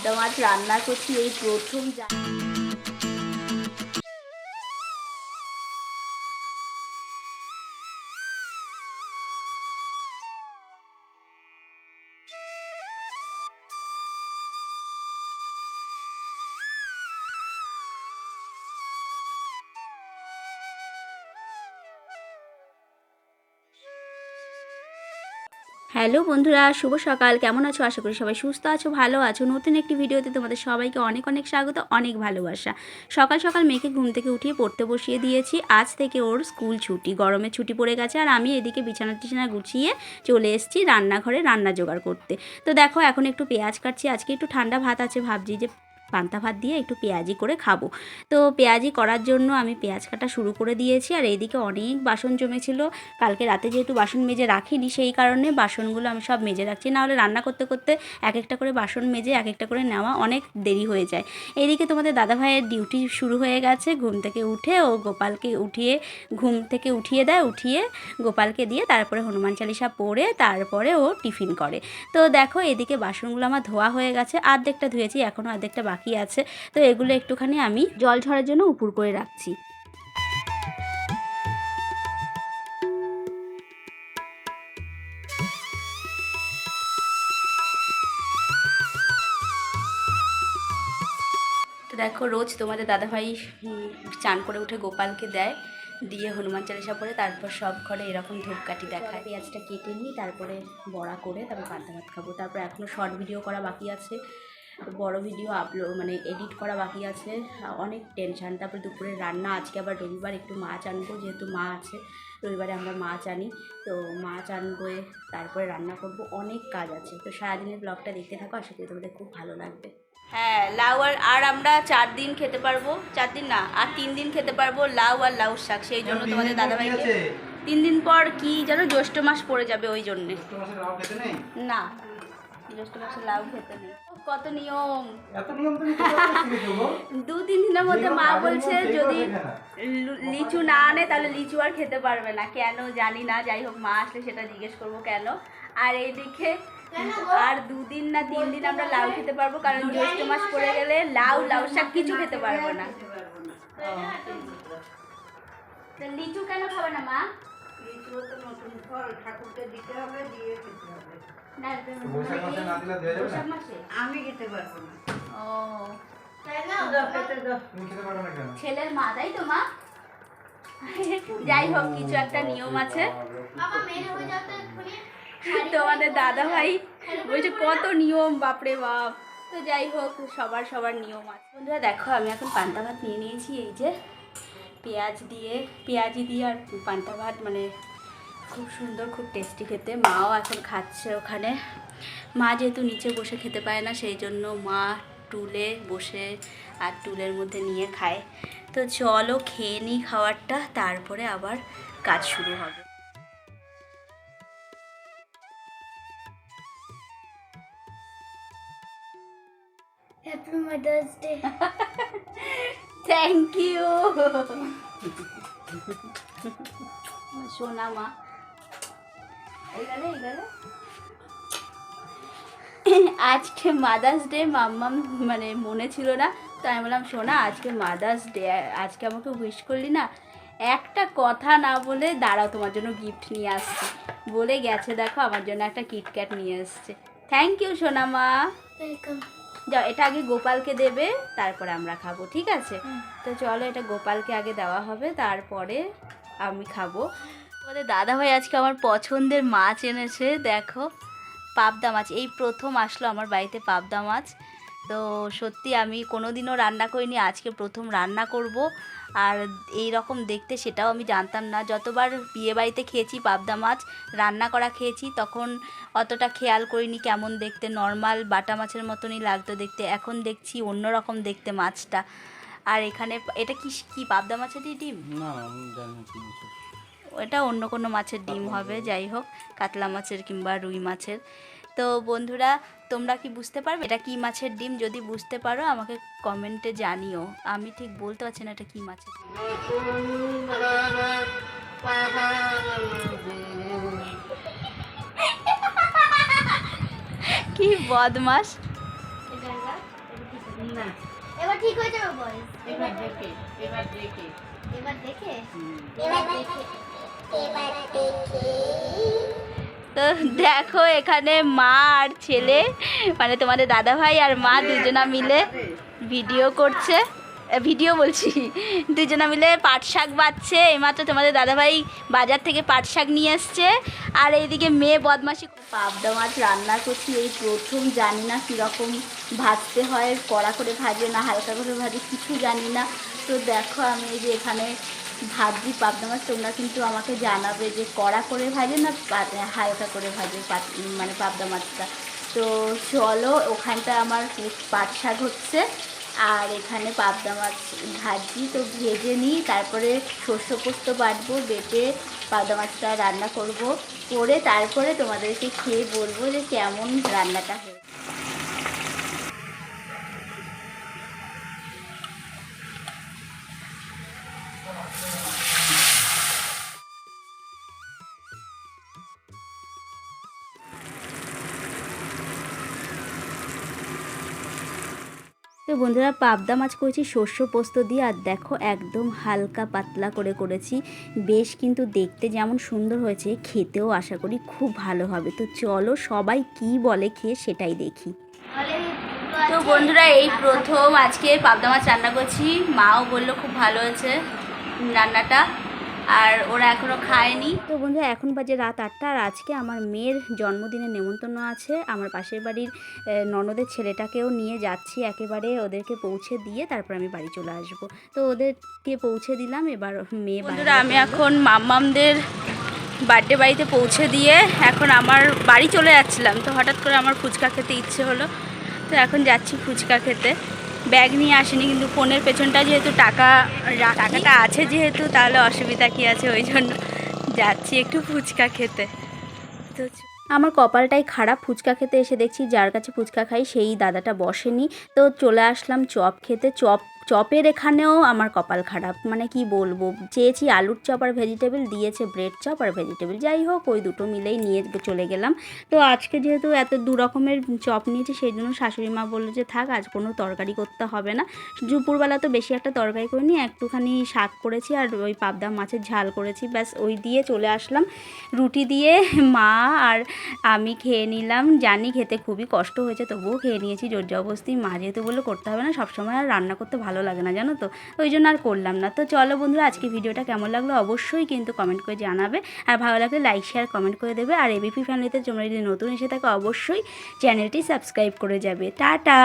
পাবদা মাছ রান্না করছি এই প্রথম। হ্যালো বন্ধুরা, শুভ সকাল। কেমন আছো? আশা করি সবাই সুস্থ আছো, ভালো আছো। নতুন একটি ভিডিওতে তোমাদের সবাইকে অনেক অনেক স্বাগত, অনেক ভালোবাসা। সকাল সকাল মেয়েকে ঘুম থেকে উঠিয়ে পড়তে বসিয়ে দিয়েছি। আজ থেকে ওর স্কুল ছুটি, গরমের ছুটি পড়ে গেছে। আর আমি এদিকে বিছানা টিছানা গুছিয়ে চলে এসেছি রান্নাঘরে রান্না জোগাড় করতে। তো দেখো এখন একটু পেঁয়াজ কাটছি। আজকে একটু ঠান্ডা ভাত আছে, ভাবছি যে পান্তা ভাত দিয়ে একটু পেঁয়াজি করে খাবো। তো পেঁয়াজি করার জন্য আমি পেঁয়াজ কাটা শুরু করে দিয়েছি। আর এইদিকে অনেক বাসন জমেছিল, কালকে রাতে যেহেতু বাসন মেজে রাখিনি সেই কারণে বাসনগুলো আমি সব মেজে রাখছি। নাহলে রান্না করতে করতে এক একটা করে বাসন মেজে এক একটা করে নেওয়া অনেক দেরি হয়ে যায়। এইদিকে তোমাদের দাদাভাইয়ের ডিউটি শুরু হয়ে গেছে। ঘুম থেকে উঠে ও গোপালকে ঘুম থেকে উঠিয়ে দেয়, উঠিয়ে গোপালকে দিয়ে তারপরে হনুমান চালিসা পড়ে তারপরে ও টিফিন করে। তো দেখো এদিকে বাসনগুলো আমার ধোয়া হয়ে গেছে, অর্ধেকটা ধুয়েছি, এখনও অর্ধেকটা বাকি আছে। তো এগুলো একটুখানি আমি জল ঝরার জন্য উপর করে রাখছি। তো দেখো রোজ তোমাদের দাদাভাই চান করে উঠে গোপালকে দেয়, দিয়ে হনুমান চালিসা পড়ে তারপর সব ঘরে এরকম ধূপকাঠি দেখায়। পেঁয়াজটা কেটে নিই, তারপরে বড়া করে তারপর পান্তা ভাত খাবো। তারপর এখনও শর্ট ভিডিও করা বাকি আছে, বড় ভিডিও আপলোড মানে এডিট করা বাকি আছে, অনেক টেনশান। তারপরে দুপুরে রান্না, আজকে আবার রবিবার একটু মাছ আনবো, যেহেতু মা আছে রবিবারে আমরা মাছ আনি। তো মাছ আনবো, তারপরে রান্না করব, অনেক কাজ আছে। তো সারাদিনের ব্লগটা দেখতে থাকো, আশা করি তোমাদের খুব ভালো লাগবে। হ্যাঁ, লাউ আর আমরা 4 দিন খেতে পারবো, 4 দিন না আর 3 দিন খেতে পারবো লাউ আর লাউ শাক। সেই জন্য তোমাদের দাদাভাইকে 3 দিন পর কি যেন জ্যৈষ্ঠ মাস পড়ে যাবে, ওই জন্যে। না, জ্যৈষ্ঠ মাসে লাউ খেতে নেই। কত নিয়ম, 2-3 দিনের মধ্যে মা বলছে যদি লিচু না আনে তাহলে লিচু আর খেতে পারবে না। কেন জানি না, যাই হোক মা আসলে সেটা জিজ্ঞেস করবো কেন। আর এইদিকে আর 2 দিন না 3 দিন আমরা লাউ খেতে পারবো, কারণ জ্যৈষ্ঠ মাস পড়ে গেলে লাউ শাক কিছু খেতে পারবো না। লিচু কেন খাবে না মা? লিচু তো নতুন ফল, ঠাকুরকে দিতে হবে, দিয়ে খেতে হবে। আমি খেতে পারবো না। ও ছেলের মা, তাই তো মা? যাই হোক কিছু একটা নিয়ম আছে। তোমাদের দাদা ভাই বলছে কত নিয়ম, বাপরে বাপ। তো যাই হোক সবার নিয়ম আছে। বন্ধুরা দেখো আমি এখন পান্তা ভাত নিয়ে নিয়েছি, এই যে পেঁয়াজি দিয়ে আর পান্তা ভাত, মানে খুব সুন্দর, খুব টেস্টি খেতে। মাও এখন খাচ্ছে ওখানে। মা যেহেতু নিচে বসে খেতে পায় না, সেই জন্য মা টুলে বসে আর টুলের মধ্যে নিয়ে খায়। তো চলো খেয়ে নিই খাবারটা, তারপরে আবার কাজ শুরু হবে। Happy mother's day. Thank you সোনা মা। আজকে মাদার্স ডে, মাম্মাম মানে মনে ছিল না, তো আমি বললাম সোনা আজকে মাদার্স ডে, আজকে আমাকে উইশ করলি না, একটা কথা না বলে দাঁড়াও তোমার জন্য গিফট নিয়ে আসছি বলে গেছে। দেখো আমার জন্য একটা কিটক্যাট নিয়ে এসছে। থ্যাংক ইউ সোনা মা। ওয়েলকাম। যাও এটা আগে গোপালকে দেবে, তারপরে আমরা খাবো, ঠিক আছে? তো চলো এটা গোপালকে আগে দেওয়া হবে, তারপরে আমি খাবো। তোমাদের দাদাভাই আজকে আমার পছন্দের মাছ এনেছে, দেখো পাবদা মাছ। এই প্রথম আসলো আমার বাড়িতে পাবদা মাছ। তো সত্যি আমি কোনোদিনও রান্না করিনি, আজকে প্রথম রান্না করব। আর এই রকম দেখতে সেটাও আমি জানতাম না। যতবার বিয়ে বাড়িতে খেয়েছি পাবদা মাছ রান্না করা খেয়েছি, তখন অতটা খেয়াল করিনি কেমন দেখতে, নর্মাল বাটা মাছের মতনই লাগতো দেখতে। এখন দেখছি অন্যরকম দেখতে মাছটা। আর এখানে এটা কি পাবদা মাছেরই ডিম? না, এটা অন্য কোনো মাছের ডিম হবে, যাই হোক কাতলা মাছের কিংবা রুই মাছের। তো বন্ধুরা তোমরা কি বুঝতে পারবে এটা কি মাছের ডিম? যদি বুঝতে পারো আমাকে কমেন্টে জানিও। আমি ঠিক বলতে পারছি না এটা কি মাছের ডিম। কি বদমাস। না এবার ঠিক হয়ে যাবে বয়স। এবার দেখে এবার দেখে এবার দেখে তো দেখো এখানে মা আর ছেলে মানে তোমাদের দাদা ভাই আর মা দুজনা মিলে ভিডিও করছে, ভিডিও বলছি, দুজনা মিলে পাট শাক বাচ্ছে। এইমাত্র তোমাদের দাদাভাই বাজার থেকে পাট শাক নিয়ে এসছে। আর এইদিকে মেয়ে বদমাশি, পাবদা মাছ রান্না করছি এই প্রথম, জানি না কীরকম ভাজতে হয়, কড়া করে ভাজে না হালকা করে ভাজে কিছু জানি না। তো দেখো আমি এই যে এখানে ভাজি পাবদা মাছ, তোমরা কিন্তু আমাকে জানাবে যে কড়া করে ভাজে না হালকা করে ভাজে মানে পাবদা মাছটা। তো চলো, ওখানটা আমার পাট শাক হচ্ছে আর এখানে পাবদা মাছ ভাজি, তো ভেজে নিই, তারপরে শস্য পোস্ত বাটবো, বেটে পাবদা মাছটা রান্না করব, করে তারপরে তোমাদেরকে খেয়ে বলবো যে কেমন রান্নাটা হয়েছে। তো বন্ধুরা, পাবদা মাছ করেছি শস্য পোস্ত দিয়ে, আর দেখো একদম হালকা পাতলা করে করেছি, বেশ কিন্তু দেখতে যেমন সুন্দর হয়েছে খেতেও আশা করি খুব ভালো হবে। তো চলো সবাই কি বলে খেয়ে সেটাই দেখি। তো বন্ধুরা, এই প্রথম আজকে পাবদা মাছ রান্না করছি, মাও বললো খুব ভালো হয়েছে রান্নাটা, আর ওরা এখনও খায়নি। তো বন্ধুরা, এখন বাজে রাত 8টা, আর আজকে আমার মেয়ের জন্মদিনের নেমন্তন্ন আছে। আমার পাশের বাড়ির ননদের ছেলেটাকেও নিয়ে যাচ্ছি, একেবারে ওদেরকে পৌঁছে দিয়ে তারপর আমি বাড়ি চলে আসব। তো ওদেরকে পৌঁছে দিলাম, এবার মেয়ে। বন্ধুরা, আমি এখন মাম্মামদের বার্থডে বাড়িতে পৌঁছে দিয়ে এখন আমার বাড়ি চলে যাচ্ছিলাম। তো হঠাৎ করে আমার ফুচকা খেতে ইচ্ছে হলো, তো এখন যাচ্ছি ফুচকা খেতে। ব্যাগ নিয়ে আসিনি, কিন্তু ফোনের পেছনটা যেহেতু টাকাটা আছে যেহেতু, তাহলে অসুবিধা কী আছে, ওই জন্য যাচ্ছি একটু ফুচকা খেতে। তো আমার কপালটাই খারাপ, ফুচকা খেতে এসে দেখছি যার কাছে ফুচকা খাই সেই দাদাটা বসেনি। তো চলে আসলাম চপ খেতে। চপের এখানেও আমার কপাল খারাপ, মানে কি বলবো, চেয়েছি আলুর চপ আর ভেজিটেবল, দিয়েছে ব্রেড চপ আর ভেজিটেবল। যাই হোক, ওই দুটো মিলেই নিয়ে চলে গেলাম। তো আজকে যেহেতু এত দু রকমের চপ নিয়েছি, সেই জন্য শাশুড়ি মা বললো যে থাক, আজ কোনো তরকারি করতে হবে না। দুপুরবেলা তো বেশি একটা তরকারি করিনি, একটুখানি শাক করেছি আর ওই পাবদা মাছের ঝাল করেছি, ব্যাস ওই দিয়ে চলে আসলাম। রুটি দিয়ে মা আর আমি খেয়ে নিলাম। জানি খেতে খুবই কষ্ট হয়েছে, তবুও খেয়ে নিয়েছি জোর জবরদস্তি। মা যেহেতু বললো করতে হবে না, সবসময় আর রান্না করতে ভালো লাগে না জানো তো, ওই জন্য আর করলাম না। তো চলো বন্ধুরা, আজকে ভিডিওটা কেমন লাগলো অবশ্যই কিন্তু কমেন্ট করে জানাবে, আর ভালো লাগলে লাইক শেয়ার কমেন্ট করে দেবে। আর এবিপি ফ্যামিলিতে তোমরা যদি নতুন এসে থাকো অবশ্যই চ্যানেলটি সাবস্ক্রাইব করে যাবে। টাটা।